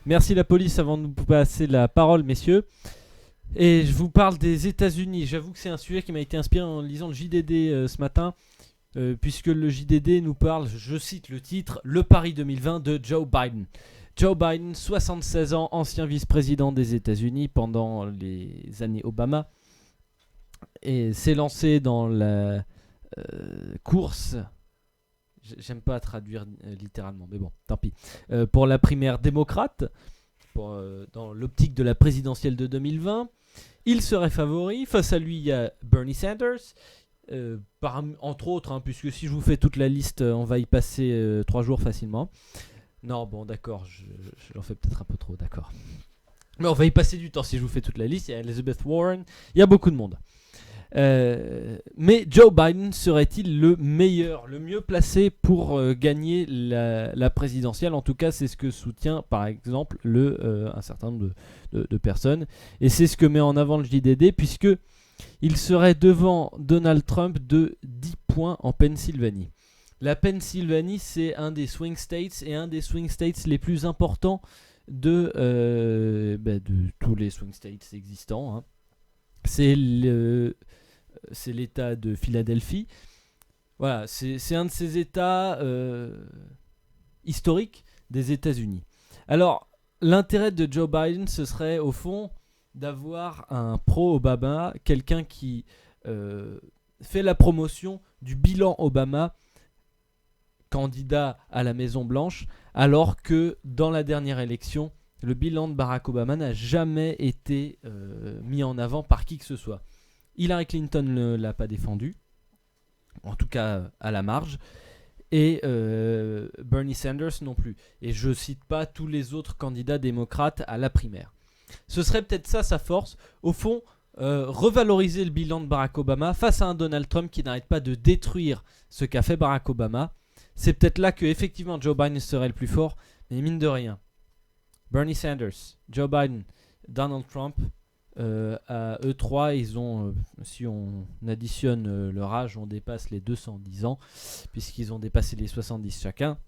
Merci la police avant de nous passer la parole, messieurs. Et je vous parle des États-Unis. J'avoue que c'est un sujet qui m'a été inspiré en lisant le JDD ce matin, puisque le JDD nous parle, je cite le titre, Le Paris 2020 de Joe Biden. Joe Biden, 76 ans, ancien vice-président des États-Unis pendant les années Obama, et s'est lancé dans la course. J'aime pas traduire littéralement, mais bon, tant pis. Pour la primaire démocrate, dans l'optique de la présidentielle de 2020, il serait favori. Face à lui, il y a Bernie Sanders, entre autres, puisque si je vous fais toute la liste, on va y passer 3 jours facilement. Non, bon, d'accord, j'en fais peut-être un peu trop, d'accord. Mais on va y passer du temps si je vous fais toute la liste. Il y a Elizabeth Warren, il y a beaucoup de monde. Mais Joe Biden serait-il le meilleur, le mieux placé pour gagner la présidentielle? En tout cas, c'est ce que soutient par exemple un certain nombre de personnes. Et c'est ce que met en avant le JDD, puisque il serait devant Donald Trump de 10 points en Pennsylvanie. La Pennsylvanie, c'est un des swing states et un des swing states les plus importants de tous les swing states existants. C'est l'État de Philadelphie. Voilà, c'est un de ces États historiques des États-Unis. Alors, l'intérêt de Joe Biden, ce serait au fond d'avoir un pro-Obama, quelqu'un qui fait la promotion du bilan Obama, candidat à la Maison-Blanche, alors que dans la dernière élection, le bilan de Barack Obama n'a jamais été mis en avant par qui que ce soit. Hillary Clinton ne l'a pas défendu, en tout cas à la marge, et Bernie Sanders non plus. Et je ne cite pas tous les autres candidats démocrates à la primaire. Ce serait peut-être ça sa force, au fond, revaloriser le bilan de Barack Obama face à un Donald Trump qui n'arrête pas de détruire ce qu'a fait Barack Obama. C'est peut-être là que effectivement Joe Biden serait le plus fort, mais mine de rien, Bernie Sanders, Joe Biden, Donald Trump, à eux trois, ils ont, si on additionne leur âge, on dépasse les 210 ans, puisqu'ils ont dépassé les 70 chacun.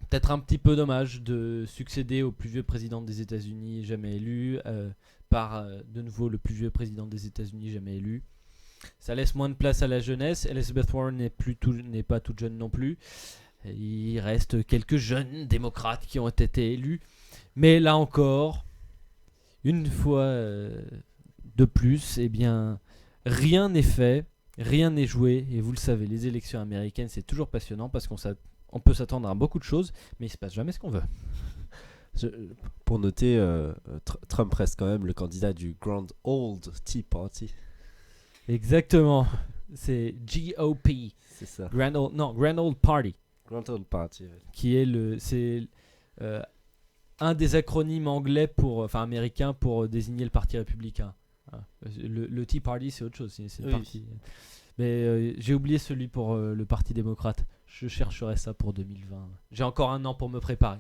Peut-être un petit peu dommage de succéder au plus vieux président des États-Unis jamais élu, par de nouveau le plus vieux président des États-Unis jamais élu. Ça laisse moins de place à la jeunesse. Elizabeth Warren n'est pas toute jeune non plus. Il reste quelques jeunes démocrates qui ont été élus. Mais là encore, une fois de plus, eh bien, rien n'est fait, rien n'est joué. Et vous le savez, les élections américaines, c'est toujours passionnant parce qu'on peut s'attendre à beaucoup de choses, mais il ne se passe jamais ce qu'on veut. Pour noter, Trump reste quand même le candidat du Grand Old Tea Party. Exactement. C'est GOP. C'est ça. Grand Old Party. Grand Old Party. Ouais. Qui est c'est un des acronymes anglais américains pour désigner le parti républicain. Le Tea Party, c'est autre chose. C'est le parti. Mais j'ai oublié celui pour le parti démocrate. Je chercherai ça pour 2020. J'ai encore un an pour me préparer.